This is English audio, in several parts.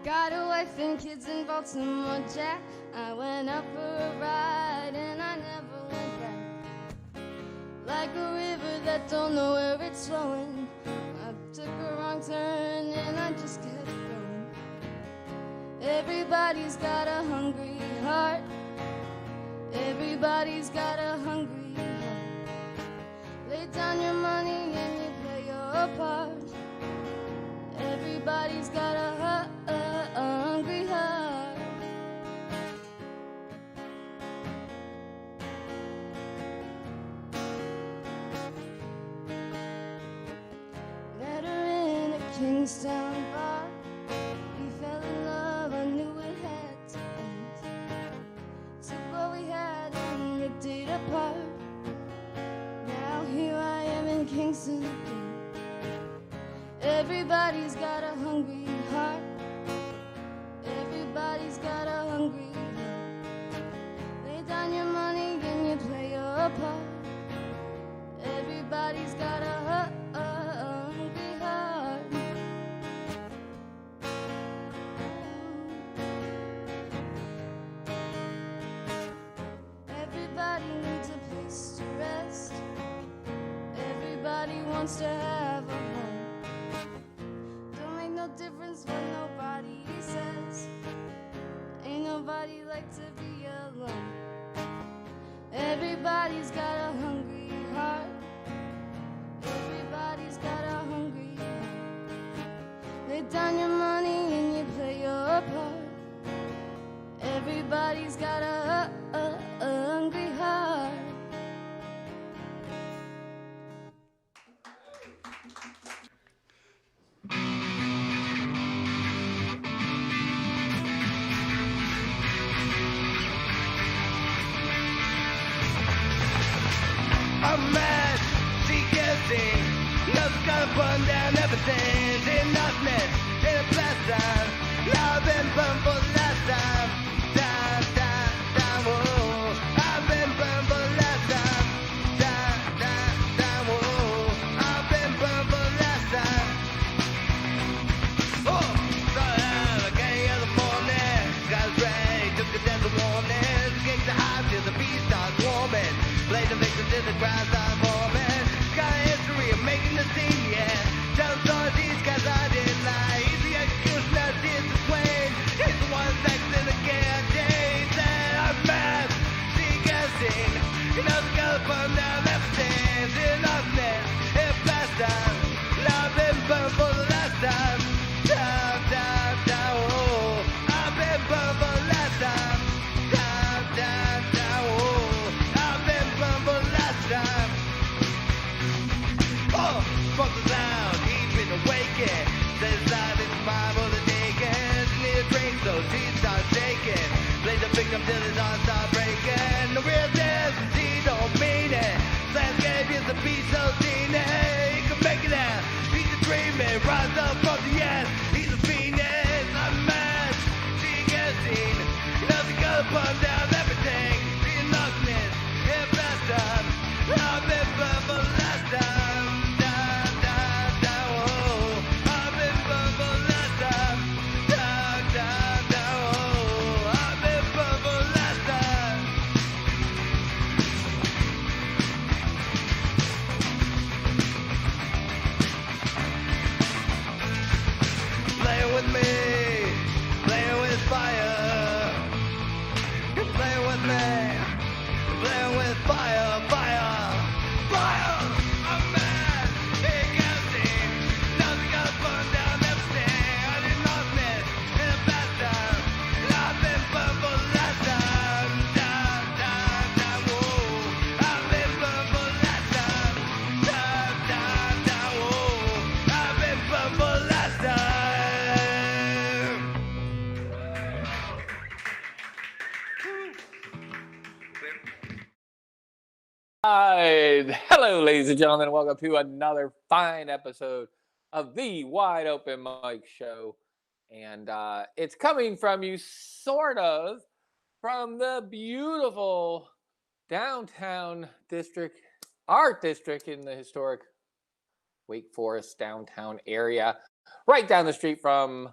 Got a wife and kids in Baltimore, Jack. I went up for a ride and I never went back. Like a river that don't know where it's flowing. I took a wrong turn and I just kept going. Everybody's got a hungry heart. Everybody's got a hungry heart. Lay down your money and you play your part. Everybody's got a hungry heart. Met her in a Kingstown bar. We fell in love, I knew it had to end. Took what we had and ripped it apart. Now here I am in Kingston again. Everybody's got a hungry heart. Everybody's got a hungry heart. Lay down your money and you play your part. Everybody's got a hungry heart. Everybody needs a place to rest. Everybody wants to have a home. No difference what nobody says. Ain't nobody like to be alone. Everybody's got a hungry heart. Everybody's got a hungry heart. Lay down your money and you play your part. Everybody's got a hungry heart. I'm mad, she gets in. Nothing's gonna burn down everything. Enoughness in a blast time. Now I've been burned for the last time. Whoa. I've been burned for the last time. Whoa. I've been burned for the last time. Oh, started out like any other morning. Got us ready, took the death of warning. Kicked the high till the beat starts warming. Play the victims in the crowd start forming. Got a history of making the scene, yeah. Tell the story these guys I didn't lie. Easy executioner, this is Wayne. He's the one next in the guillotine. Said I'm mad, she gets in. You know the girl burn down everything. Enoughness, it's past time. Now I've been burned for the last time. Oh. I've been burned for the last time. Oh, smoke the sound, he's been awakened. Says life is mine for the taking. She need a drink, so she starts shaking. Play the victim till his heart starts breaking. The real dance, he don't mean it. Landscape is a piece of DNA. He can make it out, he's a dreaming. Rise up from the end, he's a phoenix. I'm mad, she gets seen. Nothing gonna burn down everything. The enoughness, it's last time. I've been burned for the last time. I've been burned for the last time. I've been burned for the last time. Playing with me, playing with fire. You're playing with me, playing with fire, fire, fire. I'm mad, it gets in. Nothing gonna burn down everything. I did nothing in the past time. I've been burned for the last time. Whoa. I've been burned for the last time. Whoa. I've been burned for the last time. Hello, ladies and gentlemen. Welcome to another fine episode of the Wide Open Mic Show. And it's coming from you, sort of, from the beautiful downtown district, art district in the historic Wake Forest downtown area, right down the street from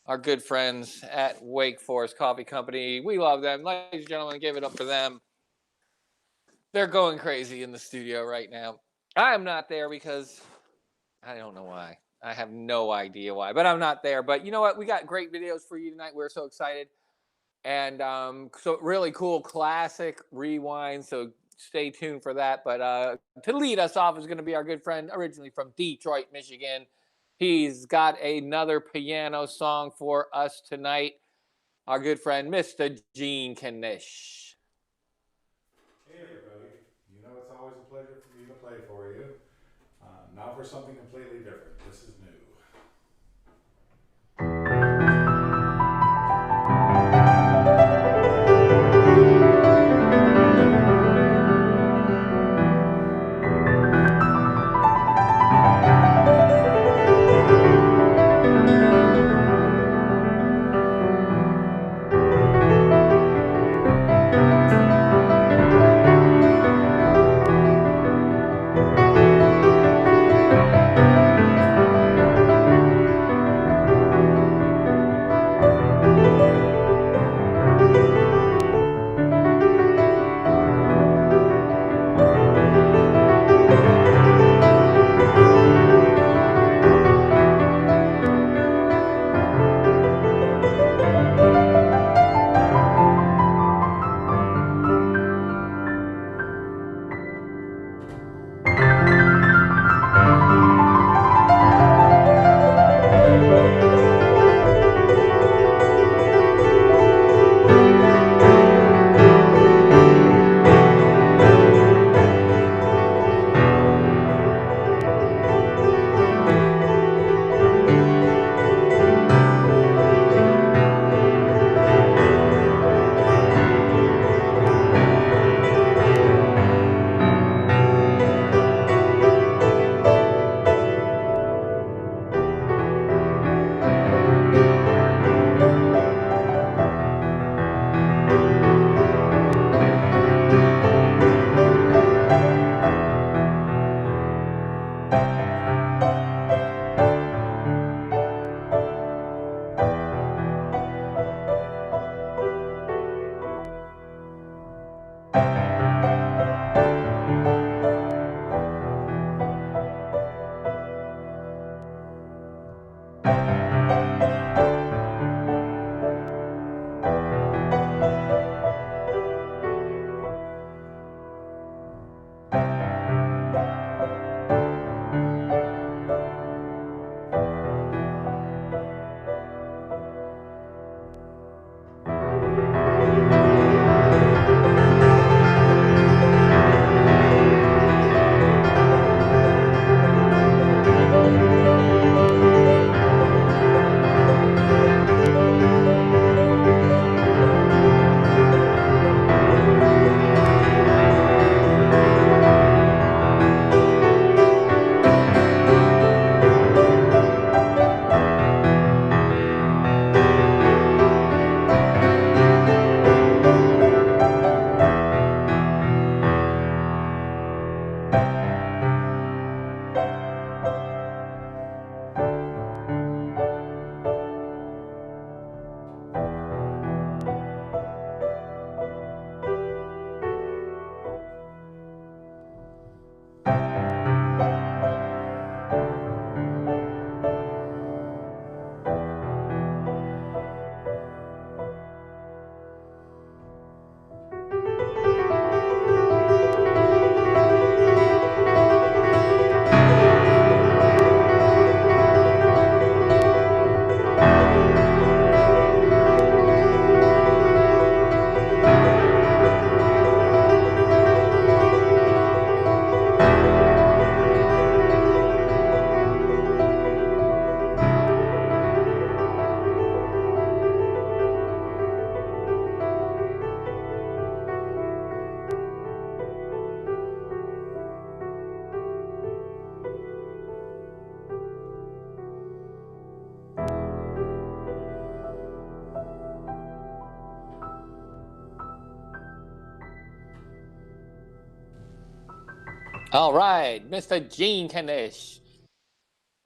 our good friends at Wake Forest Coffee Company. We love them. Ladies and gentlemen, give it up for them. They're going crazy in the studio right now. I am not there because I don't know why. I have no idea why, but I'm not there. But you know what? We got great videos for you tonight. We're so excited. And so really cool classic rewind. So stay tuned for that. But to lead us off is going to be our good friend, originally from Detroit, Michigan. He's got another piano song for us tonight. Our good friend, Mr. Gene Kanish. Hey everybody, you know it's always a pleasure for me to play for you. Now for something completely different. This is new. All right, Mr. Gene Kanish.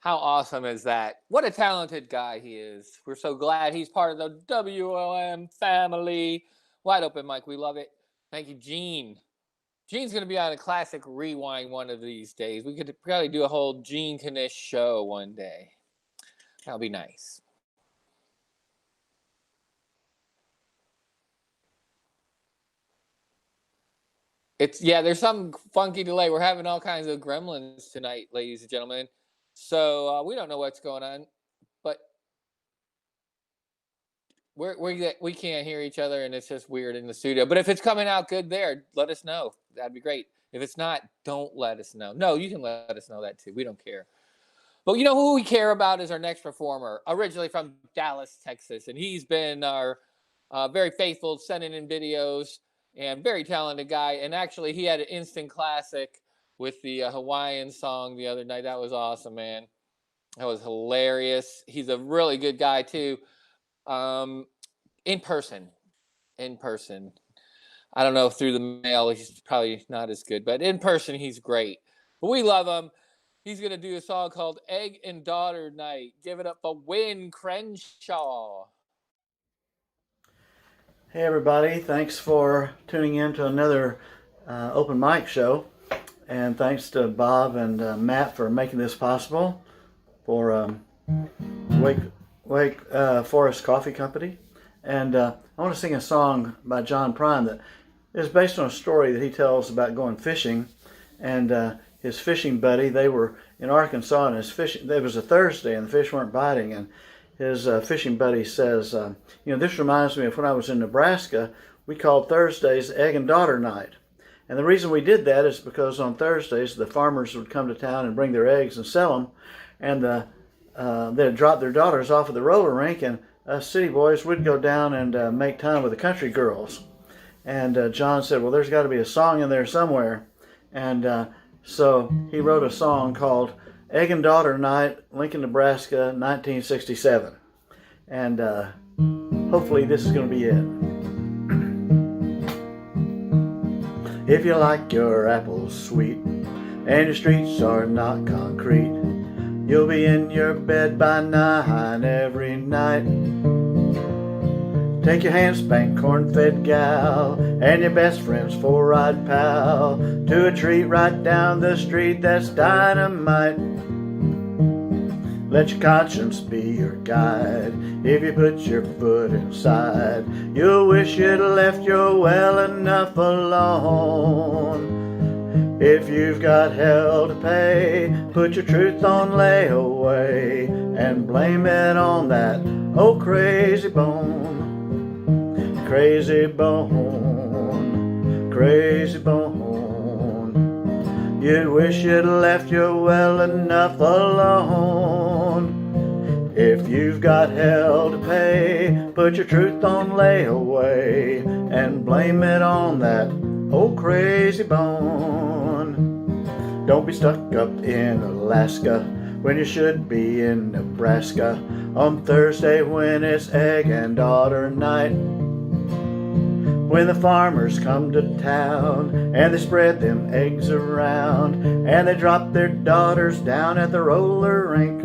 How awesome is that? What a talented guy he is. We're so glad he's part of the WOM family. Wide Open Mike, we love it. Thank you, Gene. Gene's going to be on a classic rewind one of these days. We could probably do a whole Gene Kanish show one day. That'll be nice. There's some funky delay. We're having all kinds of gremlins tonight, ladies and gentlemen. So we don't know what's going on, but we can't hear each other, and it's just weird in the studio. But if it's coming out good there, let us know. That'd be great. If it's not, don't let us know. No, you can let us know that too. We don't care. But you know who we care about is our next performer, originally from Dallas, Texas. And he's been our very faithful, sending in videos, and very talented guy. And actually, he had an instant classic with the Hawaiian song the other night. That was awesome, man. That was hilarious. He's a really good guy, too. In person. I don't know, through the mail, he's probably not as good. But in person, he's great. But we love him. He's going to do a song called Egg and Daughter Night. Give it up for Win Crenshaw. Hey everybody, thanks for tuning in to another open mic show. And thanks to Bob and Matt for making this possible, for Wake Forest Coffee Company. And I want to sing a song by John Prine that is based on a story that he tells about going fishing. And his fishing buddy, they were in Arkansas, and it was a Thursday and the fish weren't biting, and his fishing buddy says, this reminds me of when I was in Nebraska. We called Thursdays Egg and Daughter Night. And the reason we did that is because on Thursdays the farmers would come to town and bring their eggs and sell them, and they'd drop their daughters off at the roller rink, and us city boys would go down and make time with the country girls. And John said, well, there's got to be a song in there somewhere. And so he wrote a song called Egg and Daughter Night, Lincoln, Nebraska, 1967. And hopefully this is going to be it. If you like your apples sweet and your streets are not concrete, you'll be in your bed by 9 every night. Take your hand spank corn-fed gal and your best friend's four-eyed pal to a treat right down the street that's dynamite. Let your conscience be your guide. If you put your foot inside, you'll wish you'd left your well enough alone. If you've got hell to pay, put your truth on layaway and blame it on that old crazy bone. Crazy bone, crazy bone. You'd wish you'd left your well enough alone. If you've got hell to pay, put your truth on layaway and blame it on that old crazy bone. Don't be stuck up in Alaska when you should be in Nebraska on Thursday when it's Egg and Daughter Night. When the farmers come to town and they spread them eggs around and they drop their daughters down at the roller rink,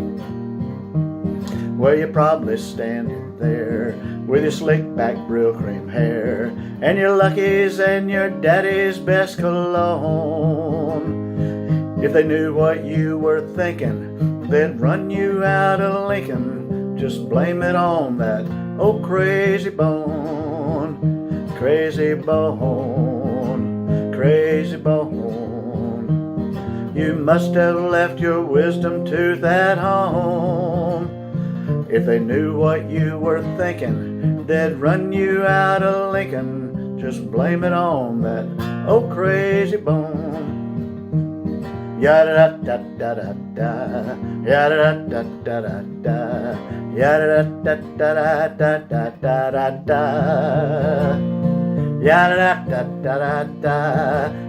well, you're probably standing there with your slick back Brill-Cream hair and your Luckies and your daddy's best cologne. If they knew what you were thinking, they'd run you out of Lincoln. Just blame it on that old crazy bone. Crazy bone, crazy bone. You must have left your wisdom tooth at home. If they knew what you were thinking, they'd run you out of Lincoln. Just blame it on that old crazy bone. Yada da da da da, yada da da da da, yada da da da da da da. Yada da da da da,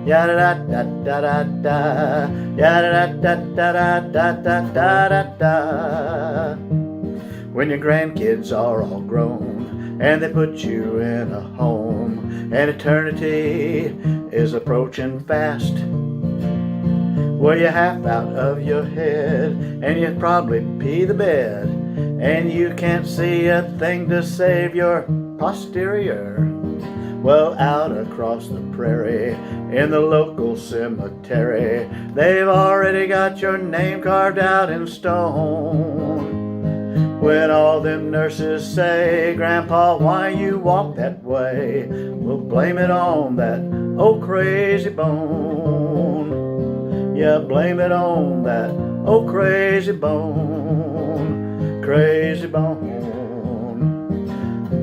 yada da da da da, yada da da da da da da. When your grandkids are all grown and they put you in a home and eternity is approaching fast, Well, you're half out of your head, and you probably pee the bed, and you can't see a thing to save your posterior. Well, out across the prairie, in the local cemetery, they've already got your name carved out in stone. When all them nurses say, Grandpa, why you walk that way? We'll blame it on that old crazy bone. Yeah, blame it on that old crazy bone. Crazy bone.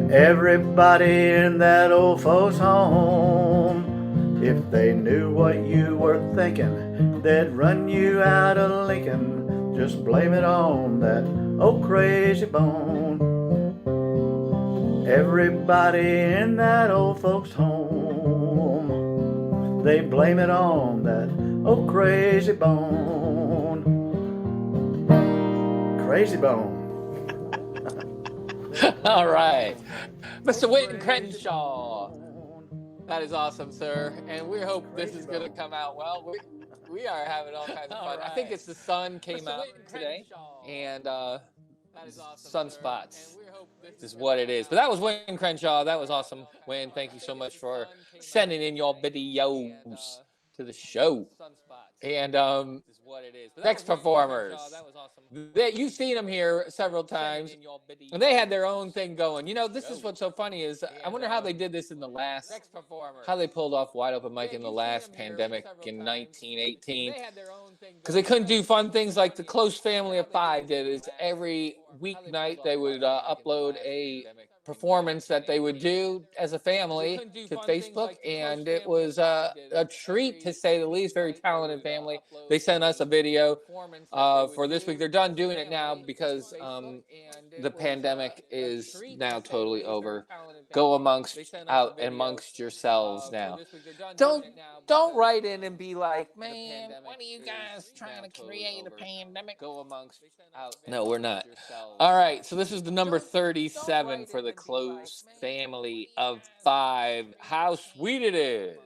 Everybody in that old folks' home, if they knew what you were thinking, they'd run you out of Lincoln. Just blame it on that old crazy bone. Everybody in that old folks' home, they blame it on that old crazy bone. Crazy bone. All right. Mr. Wynton Crenshaw. That is awesome, sir. And we hope this is going to come out well. We are having all kinds of fun. I think it's the sun came out today. And sunspots is what it is. But that was Wynton Crenshaw. That was awesome. Wynn, thank you so much for sending in your videos to the show. And next performers. You've seen them here several times, and they had their own thing going. You know, this is what's so funny is I wonder how they did this in the last, how they pulled off Wide Open Mic in the last pandemic in 1918. Because they couldn't do fun things like the Close Family of Five did. Is every weeknight they would upload a performance that they would do as a family to Facebook, and it was a treat to say the least. Very talented family. They sent us a video for this week. They're done doing it now because the pandemic is now totally over. Go out amongst yourselves now. Don't write in and be like, man, what are you guys trying to create a pandemic? No, we're not. All right, so this is the number 37 for the Close Family of Five. How sweet it is.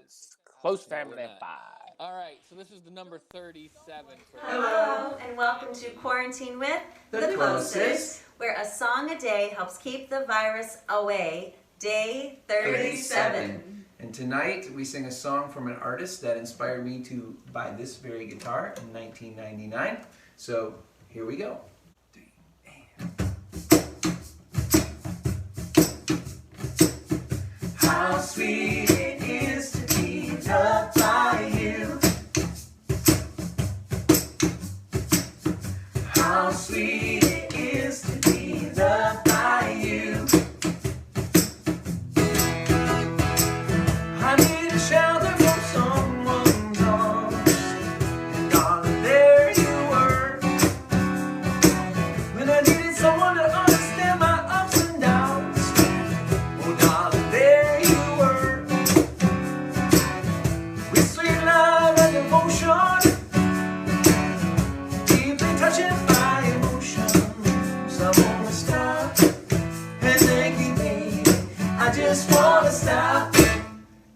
Close Family of Five. All right, so this is the number 37 for Hello, and welcome to Quarantine with the Closest, where a song a day helps keep the virus away. Day 37. And tonight we sing a song from an artist that inspired me to buy this very guitar in 1999. So here we go. How sweet it is to be loved by you. How sweet it is to be loved by you. I need a shelter from someone's arms, and darling, there you were. When I needed someone to understand my ups and downs, oh darling, there you were. With sweet love and devotion, deeply touching my emotions, I wanna stop and thank you, baby. I just wanna stop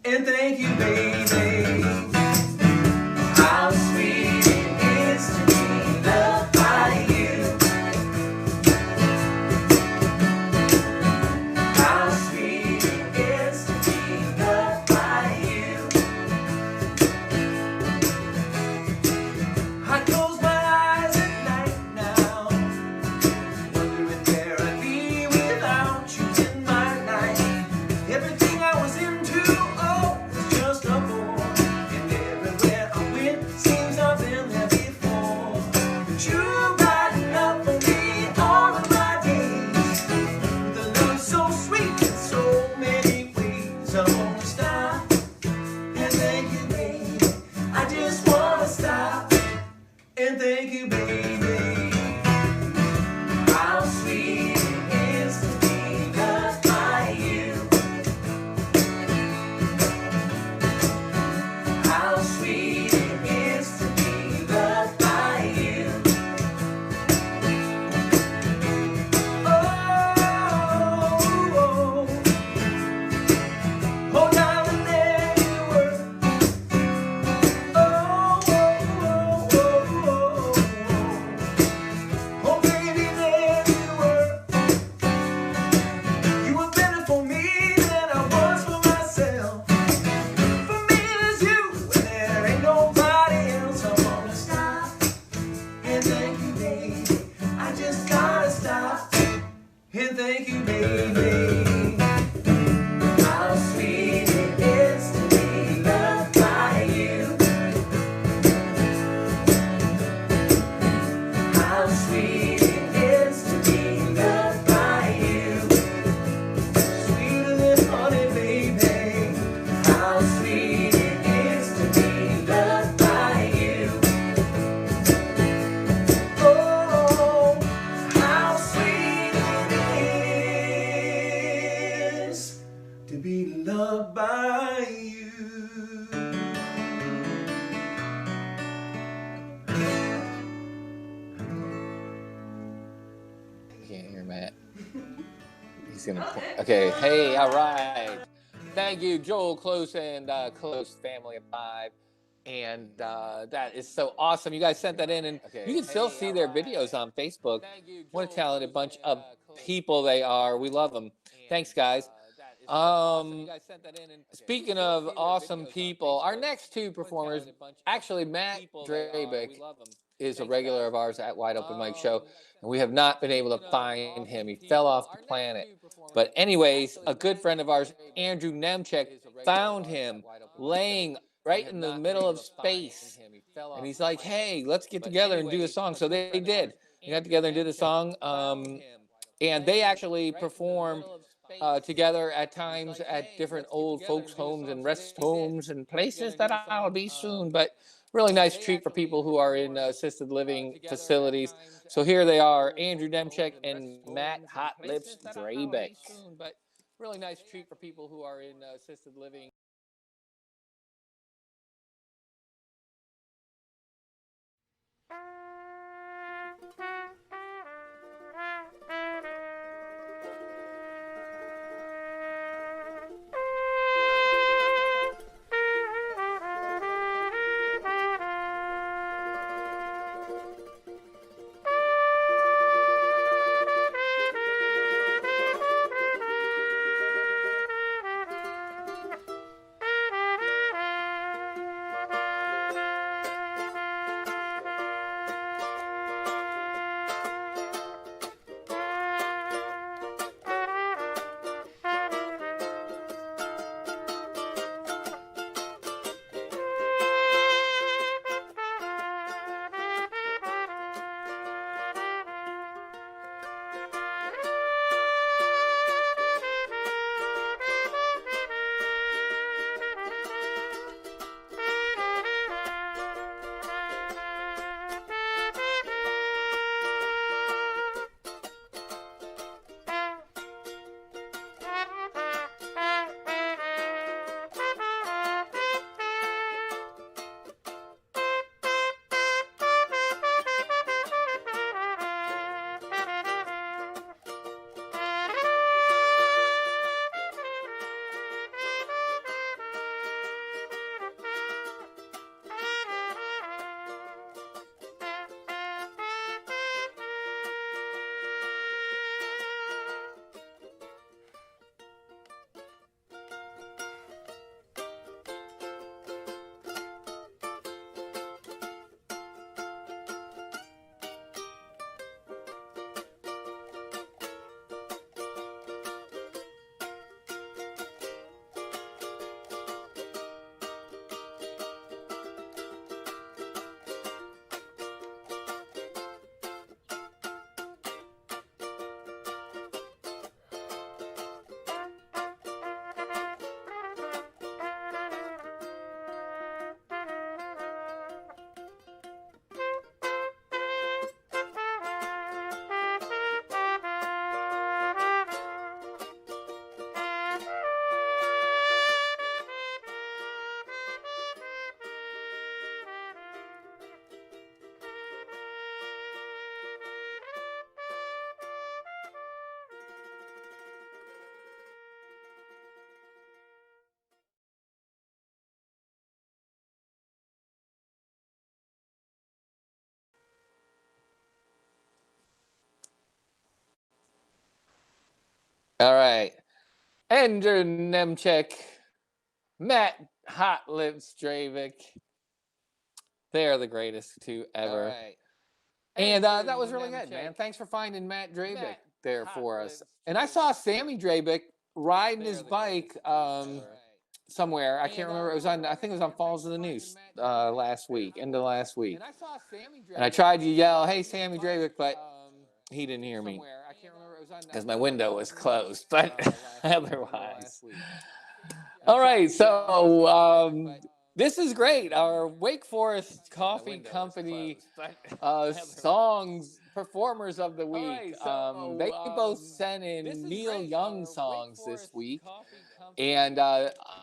and thank you, baby. How sweet it is to be loved by you. How sweet it is to be loved by you. I close my eyes at night now, wondering where I'd be without you in my life. Everything I was into, oh, was just a bore. And loved by you. Can't hear Matt. He's gonna. Okay. Hey. All right. Thank you, Joel Close and Close Family of Five. And that is so awesome. You guys sent that in, and you can still see their videos on Facebook. What a talented bunch of people they are. We love them. Thanks, guys. Speaking of awesome people, our next two performers, actually, Matt Drabick is a regular of ours at Wide Open Mic Show, and we have not been able to find him. He fell off the planet. But anyways, a good friend of ours, Andrew Nemchek, found him laying right in the middle of space. And he's like, hey, let's get together and do a song. So they did. They got together and did a song. And they actually perform together at times at different old folks' homes and rest homes and places that I'll be soon. But really nice treat for people who are in assisted living facilities. So here they are, Andrew Nemchek and Matt Hot Lips Drabick. But really nice treat for people who are in assisted living. All right. Andrew Nemchek, Matt Hot Lips Drabick. They are the greatest two ever. All right. And that was really good, man. Thanks for finding Matt Drabick there for us. And I saw Sammy Drabick riding his bike somewhere. I can't remember. It was on. I think it was on Falls of the News last week, end of last week. And I tried to yell, "Hey, Sammy Drabick," but he didn't hear me because my window was closed. But otherwise, all right. So this is great. Our Wake Forest Coffee Company songs performers of the week. They both sent in Neil Young songs this week. And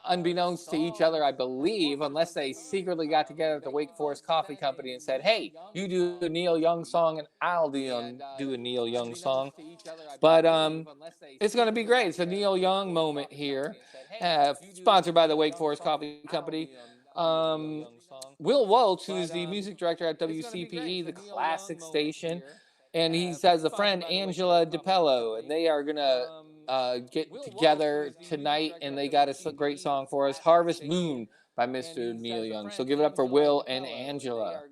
unbeknownst to each other, I believe, unless they secretly got together at the Wake Forest Coffee Company and said, hey, you do a Neil Young song and I'll do a Neil Young song. But it's going to be great. It's a Neil Young moment here, sponsored by the Wake Forest Coffee Company. Will Woltz, who is the music director at WCPE, the classic station, and he has a friend, Angela DiPello, and they are going to get together tonight, and they got a great song for us, Harvest Moon by Mr. Neil Young. So give it up for Will and Angela.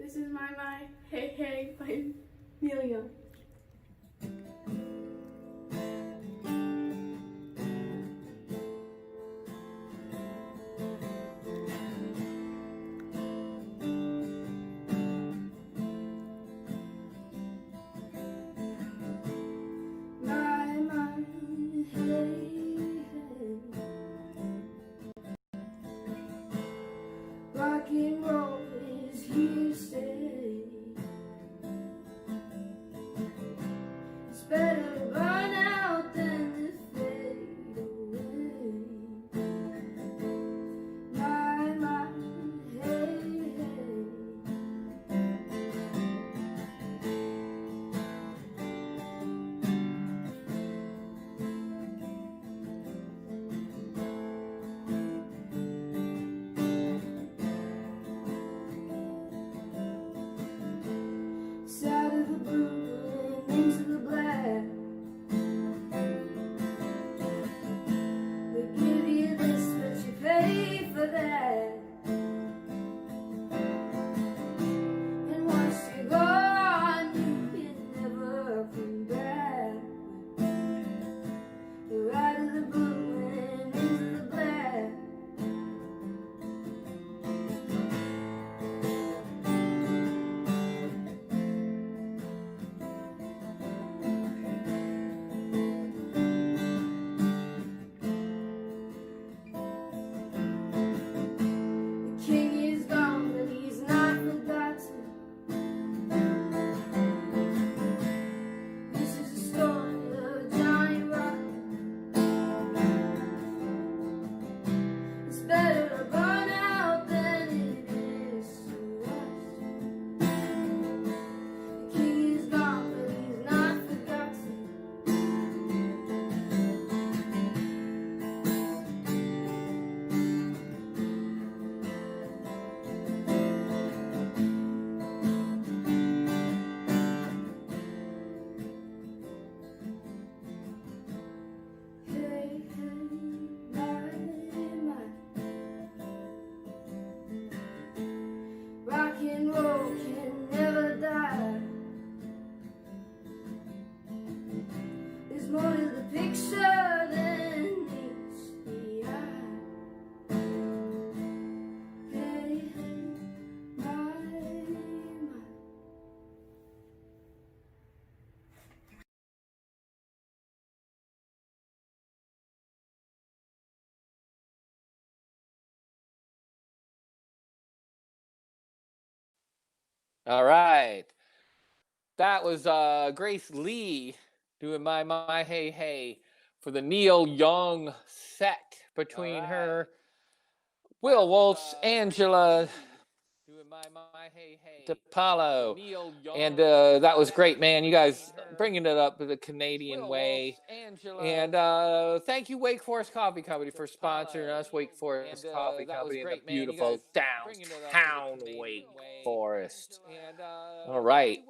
This is My, Hey, Hey by Neil Young. Rock and roll is here to stay. It's better to burn out than to fade away. My, hey, hey. Out of the blue and into the black. They give you this, but you pay for that. And once you're gone, you can never come back. You're out of the blue and into the black. Rock and roll can never die. There's more to the picture than meets the eye. Hey, hey, my. All right. That was Grace Lee doing My, Hey, Hey for the Neil Young set between her, Will Wolf's, Angela DePaulo. And that was great, man. You guys bringing it up the Canadian way. And thank you, Wake Forest Coffee Company, for sponsoring us. Wake Forest Coffee Company in the beautiful downtown Wake Forest. All right.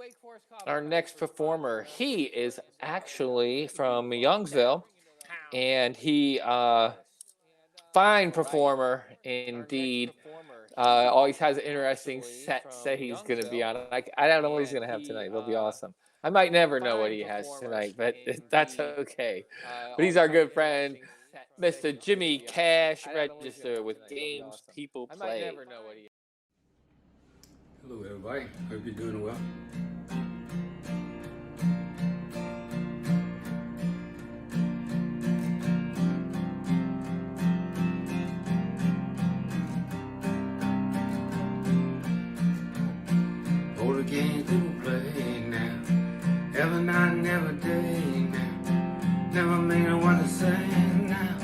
Our next performer, he is actually from Youngsville, and he fine performer indeed. Always has an interesting set say he's going to be on. I don't know what he's going to have tonight. It'll be awesome. I might never know what he has tonight, but that's okay. But he's our good friend, Mr. Jimmy Cash Register with Games People Play. Hello everybody, hope you're doing well. All the games people play now, every night and every day now. Never mean what they say now,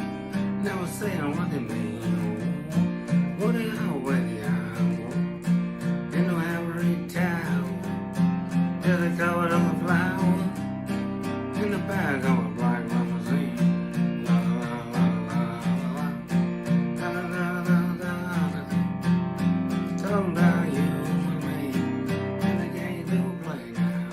never saying what they mean. What they are, where they are. They covered up a flower in the bag of a black limousine. La la la la la la la la la la. Talking about you and me and the game people play now.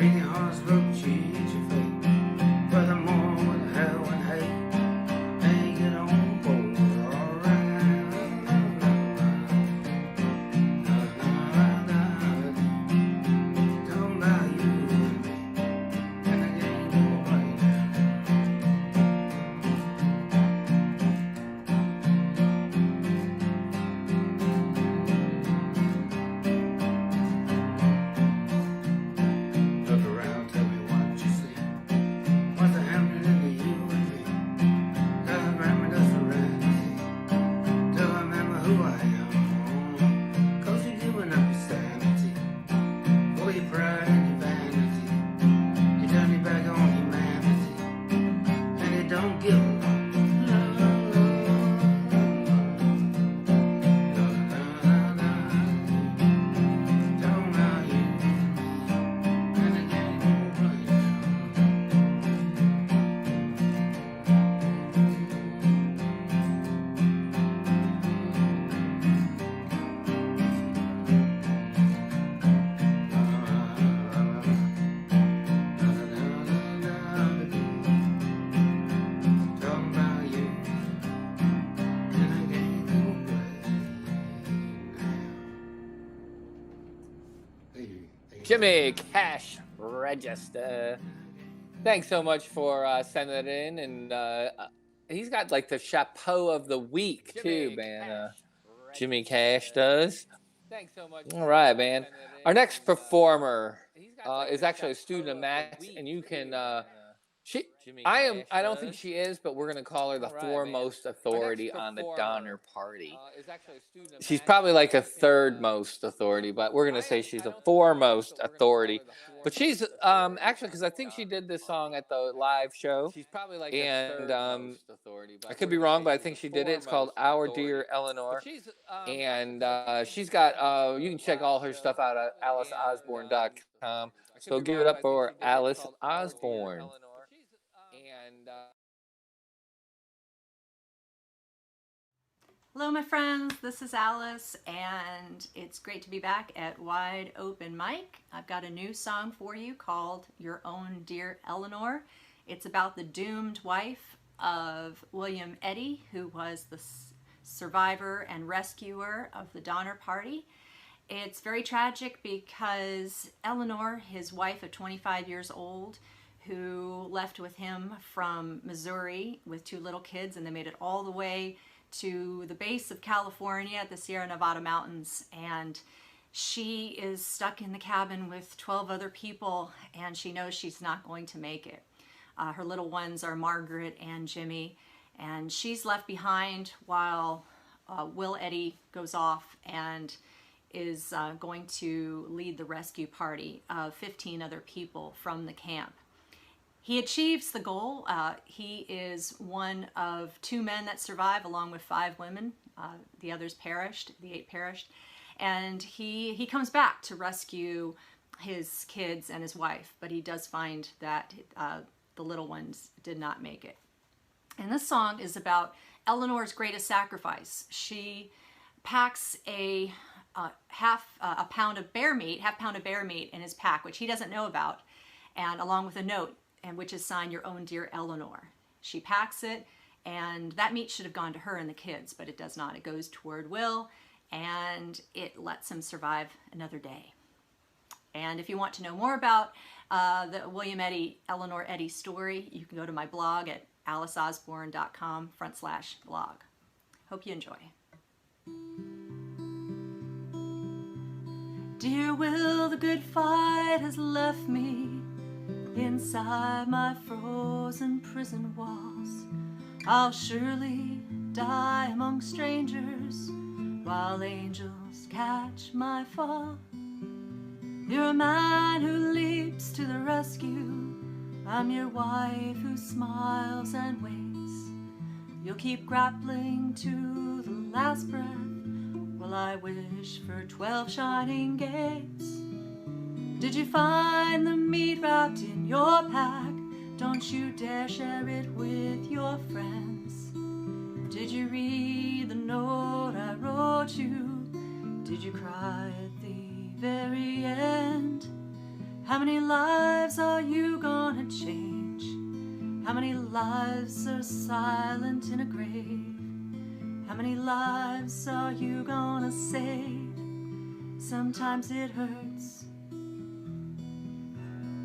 Beating hearts broke, cheat your fate. Furthermore, with hell and hate, ain't get on board, alright. Talking about you and me, and the game will play now. Look around, tell me what you see. What's happening to you and me? Does it remember, does it rest? Do I remember who I am? 'Cause you're giving up your sanity for your pride and your vanity. You turn your back on humanity, and you don't give a love, love, talking about you and the game won't play now. Talking about you and the game won't play now. Thank you. Jimmy Cash Register. Thanks so much for sending it in, and he's got like the chapeau of the week too, man. Jimmy Cash does. Thanks so much. All right, man. Our next performer is actually a student of Matt's, and you can. I don't think she is, but we're gonna call her the foremost authority on the Donner Party. She's probably like a third most authority, but we're gonna say she's a foremost authority. But she's actually, because I think she did this song at the live show, and I could be wrong, but I think she did it. It's called Our Dear Eleanor, and she's got. You can check all her stuff out at AliceOsborne.com. So give it up for Alice Osborne. Hello, my friends. This is Alice, and it's great to be back at Wide Open Mic. I've got a new song for you called Your Own Dear Eleanor. It's about the doomed wife of William Eddy, who was the survivor and rescuer of the Donner Party. It's very tragic because Eleanor, his wife of 25 years old, who left with him from Missouri with 2 little kids, and they made it all the way to the base of California at the Sierra Nevada mountains, and she is stuck in the cabin with 12 other people, and she knows she's not going to make it. Her little ones are Margaret and Jimmy, and she's left behind while Will Eddy goes off and is going to lead the rescue party of 15 other people from the camp. He achieves the goal. He is one of 2 men that survive, along with 5 women. The others perished, the 8 perished. And he comes back to rescue his kids and his wife, but he does find that the little ones did not make it. And this song is about Eleanor's greatest sacrifice. She packs a half pound of bear meat in his pack, which he doesn't know about, and along with a note, and which is signed Your Own Dear Eleanor. She packs it, and that meat should have gone to her and the kids, but it does not. It goes toward Will, and it lets him survive another day. And if you want to know more about the William Eddy, Eleanor Eddy story, you can go to my blog at aliceosborne.com/blog. Hope you enjoy. Dear Will, the good fight has left me inside my frozen prison walls. I'll surely die among strangers while angels catch my fall. You're a man who leaps to the rescue. I'm your wife who smiles and waits. You'll keep grappling to the last breath while I wish for 12 shining gates. Did you find the meat wrapped in your pack? Don't you dare share it with your friends. Did you read the note I wrote you? Did you cry at the very end? How many lives are you gonna change? How many lives are silent in a grave? How many lives are you gonna save? Sometimes it hurts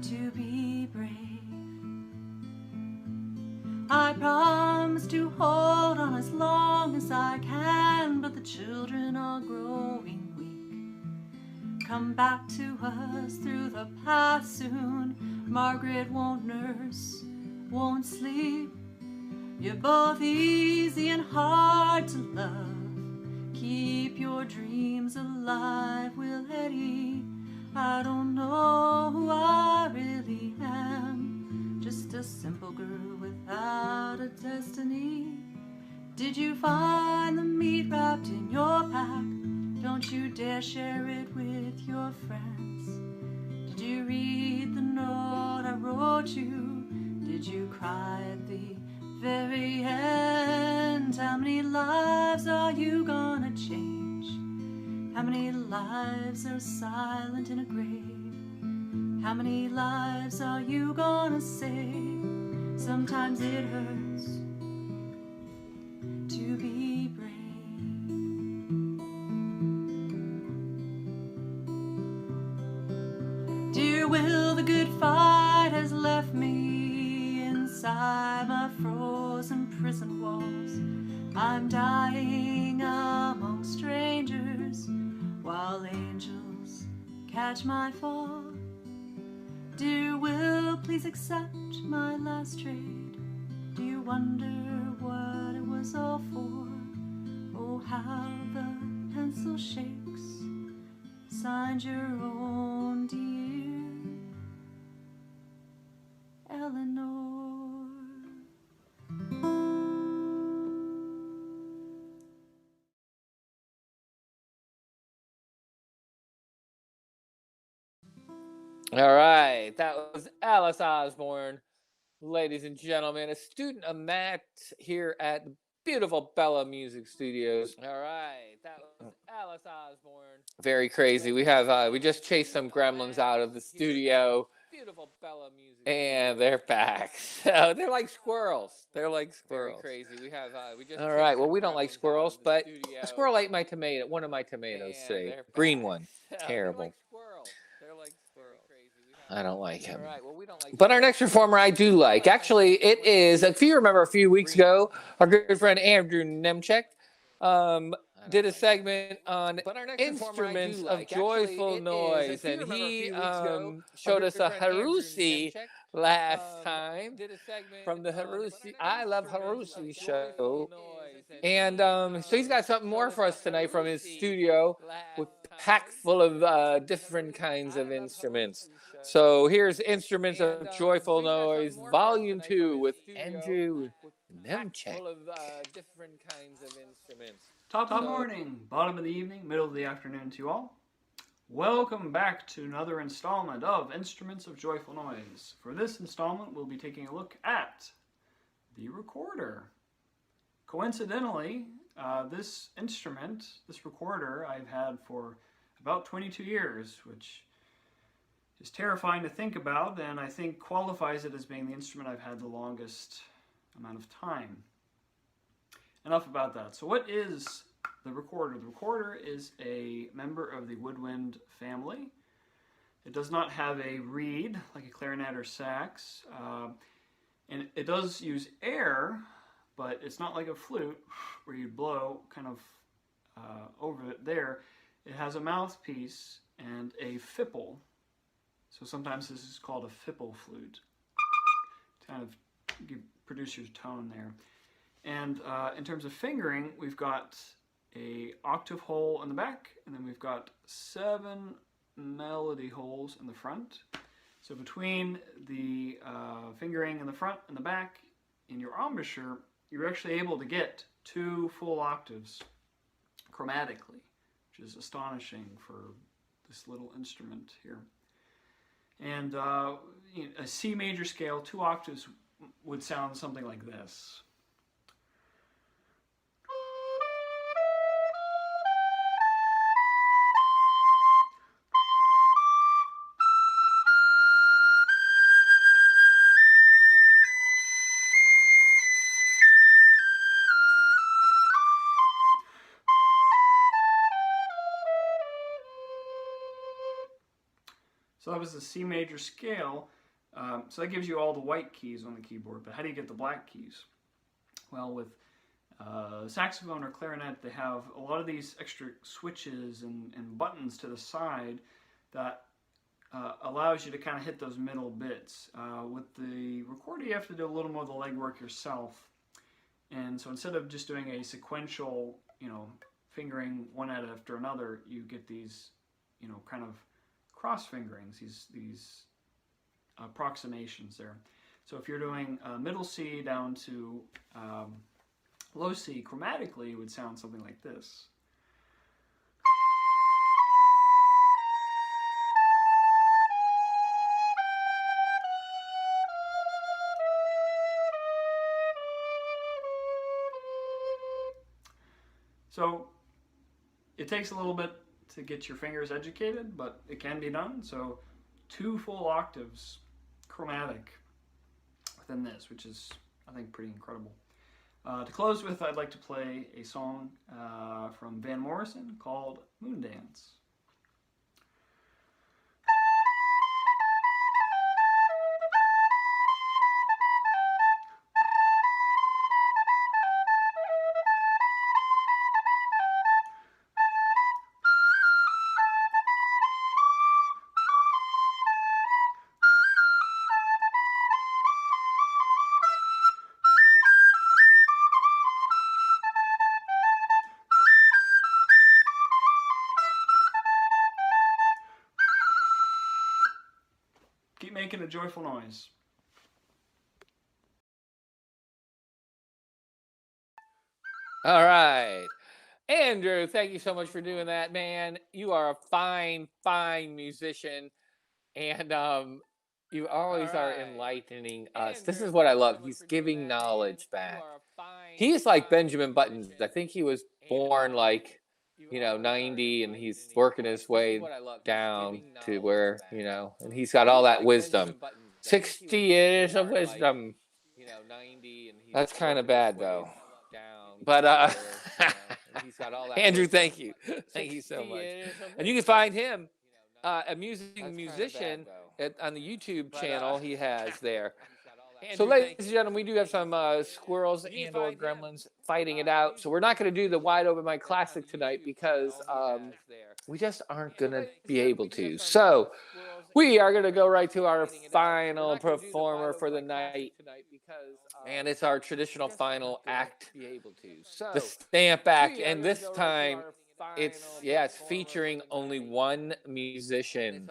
to be brave. I promise to hold on as long as I can, but the children are growing weak. Come back to us through the past soon. Margaret won't nurse, won't sleep. You're both easy and hard to love. Keep your dreams alive, Will Eddie. I don't know who I really am, just a simple girl without a destiny. Did you find the meat wrapped in your pack? Don't you dare share it with your friends. Did you read the note I wrote you? Did you cry at the very end? How many lives are you gonna change? How many lives are silent in a grave? How many lives are you gonna save? Sometimes it hurts to be brave. Dear Will, the good fight has left me inside my frozen prison walls. I'm dying among strangers while angels catch my fall. Dear Will, please accept my last trade. Do you wonder what it was all for? Oh, how the pencil shakes. Signed your own dear Eleanor. All right, that was Alice Osborne, ladies and gentlemen, a student of Matt here at the beautiful Bella Music Studios. All right, that was Alice Osborne. Very crazy. We have we just chased some gremlins out of the studio. Beautiful Bella Music, and they're back. So they're like squirrels. They're like squirrels. Very crazy. We just. All right. Well, we don't like squirrels, but a squirrel ate my tomato. One of my tomatoes today. Green one. Terrible. They're like squirrels. I don't like him. But our next performer I do like. Actually, it is, if you remember a few weeks ago, our good friend Andrew Nemchek did a segment on instruments of joyful noise, and he showed us a Harusi last time from the Harusi I Love Harusi show. And so he's got something more for us tonight from his studio with packed full of different kinds of instruments. So here's Instruments of Joyful Noise, Volume 2 with Andrew Nemchek. Full of different kinds of instruments. Top of the morning, bottom of the evening, middle of the afternoon to you all. Welcome back to another installment of Instruments of Joyful Noise. For this installment, we'll be taking a look at the recorder. Coincidentally, this instrument, this recorder, I've had for about 22 years, which is terrifying to think about, and I think qualifies it as being the instrument I've had the longest amount of time. Enough about that. So what is the recorder? The recorder is a member of the woodwind family. It does not have a reed like a clarinet or sax, and it does use air, but it's not like a flute where you blow kind of over it there. It has a mouthpiece and a fipple. So sometimes this is called a fipple flute. To kind of produce your tone there. And in terms of fingering, we've got a octave hole in the back, and then we've got 7 melody holes in the front. So between the fingering in the front and the back, in your embouchure, you're actually able to get 2 full octaves chromatically, which is astonishing for this little instrument here. And a C major scale, 2 octaves would sound something like this. So that was the C major scale. So that gives you all the white keys on the keyboard, but how do you get the black keys? Well, with saxophone or clarinet, they have a lot of these extra switches and buttons to the side that allows you to kind of hit those middle bits. With the recorder, you have to do a little more of the legwork yourself. And so instead of just doing a sequential, fingering one note after another, you get these, kind of cross fingerings, these approximations there. So if you're doing middle C down to low C, chromatically it would sound something like this. So it takes a little bit to get your fingers educated, but it can be done. So 2 full octaves chromatic within this, which is, I think, pretty incredible. To close with, I'd like to play a song from Van Morrison called Moon Dance. Keep making a joyful noise. All right. Andrew, thank you so much for doing that, man. You are a fine, fine musician. And you always are enlightening us. This is what I love. He's giving knowledge back. He is like Benjamin Button. I think he was born like, 90, and he's working his way down to where, and he's got all that wisdom. 60 years of wisdom. That's kind of bad, though. But Andrew, thank you. Thank you so much. And you can find him, a musician, on the YouTube channel he has there. So, ladies and gentlemen, we do have some squirrels and or gremlins fighting it out. So we're not going to do the Wide Open Mic Classic tonight because we just aren't going to be able to. So we are going to go right to our final performer for the night. And it's our traditional final act, the Stamp Act. And this time, it's featuring only one musician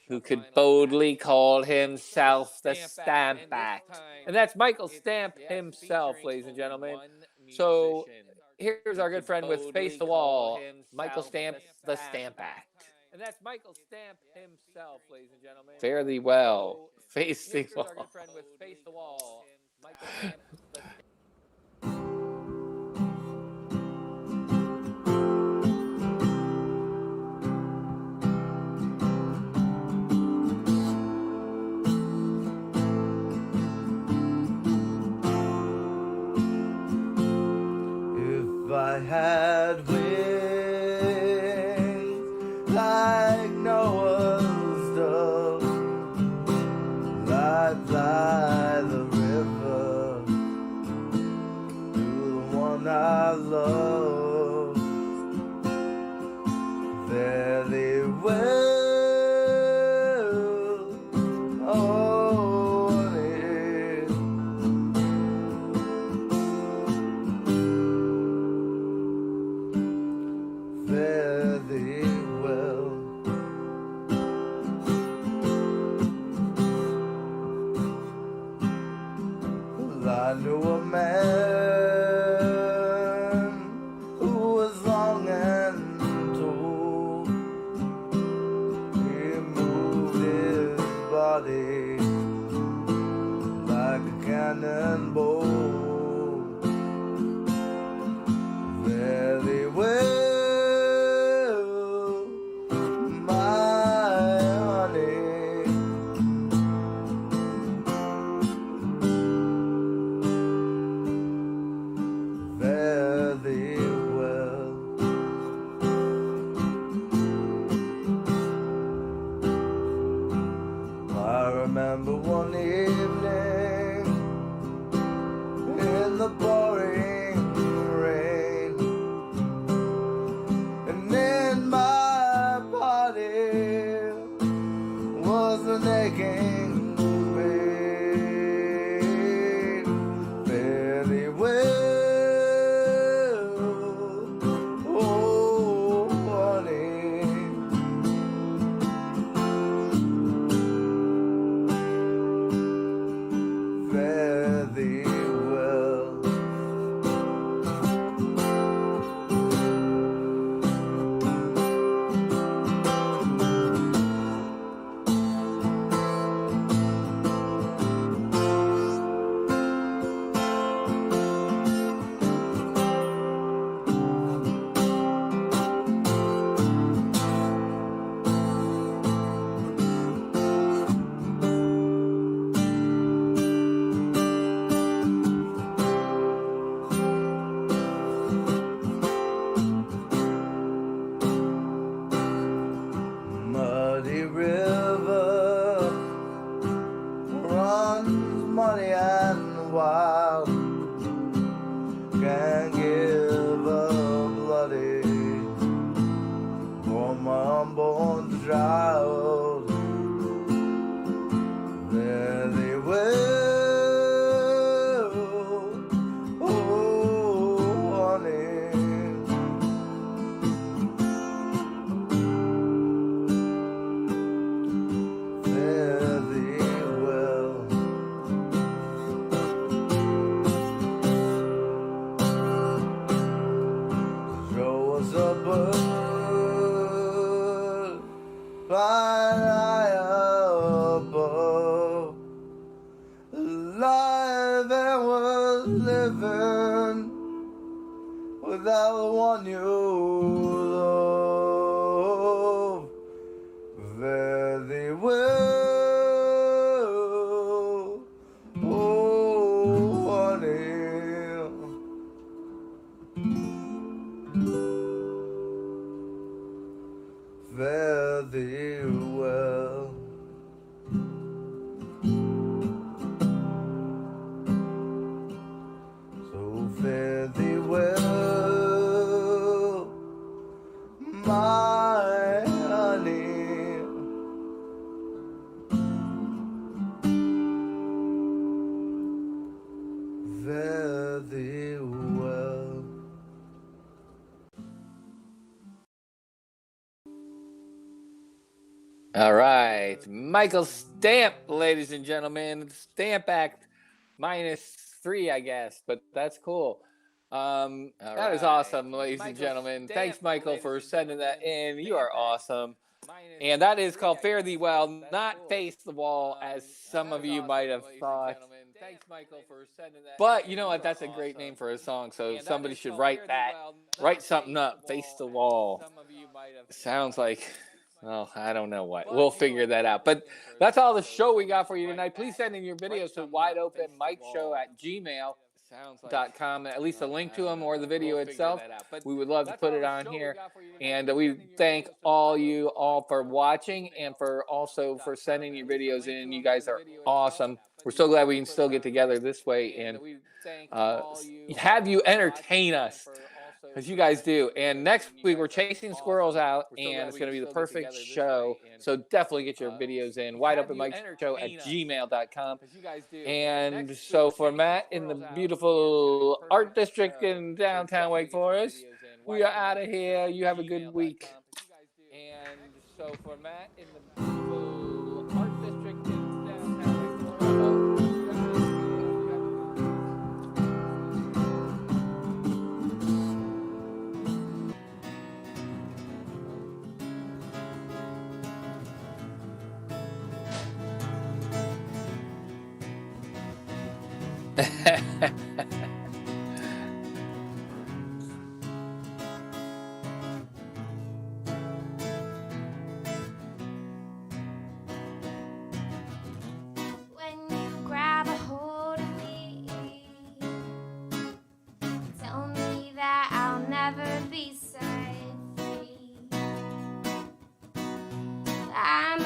who could boldly call himself the Stamp Act. And that's Michael Stamp himself, ladies and gentlemen. So here's our good friend with Face the Wall, Michael Stamp, the Stamp Act. And that's Michael Stamp himself, ladies and gentlemen. Fare thee well, Face the Wall. Our good friend with Face the Wall, Michael Stamp, the Stamp. I had wings like Noah's dove, I'd fly the river to the one I love. Fare thee well, oh, honey. Fare thee well. Well, I knew a man who was long and tall. He moved his body like a cannonball. Fare thee well, guns, money, and wild can give a bloody for my unborn child. There they will, oh honey. There they will. Throw us a bird, flying high above, alive and worth living without the one you love. There they will, oh honey. Fare thee well. So fare thee well, my honey. Fare thee well. All right, Michael Stamp, ladies and gentlemen. Stamp Act -3, I guess, but that's cool. That is awesome, ladies and gentlemen. Thanks, Michael, for sending that in. You are awesome. And that is called Fare Thee Well, not Face the Wall, as some of you might have thought. Thanks, Michael, for sending that. But you know what? That's a great name for a song, so somebody should write that. Write something up. Face the Wall. Sounds like, well, I don't know what. We'll figure that out. But that's all the show we got for you tonight. Please send in your videos to wideopenmikeshow@gmail.com. At least a link to them or the video itself. We would love to put it on here. And we thank you all for watching and for also for sending your videos in. You guys are awesome. We're so glad we can still get together this way and have you entertain us. Because you guys do. And next week, we're chasing squirrels out, and it's going to be the perfect show. So definitely get your videos in. wideopenmikeshow@gmail.com. And so for Matt in the beautiful Art District in downtown Wake Forest, we are out of here. You have a good week. And so for Matt in the beautiful Art District in downtown Wake Forest. When you grab a hold of me, tell me that I'll never be set free. I'm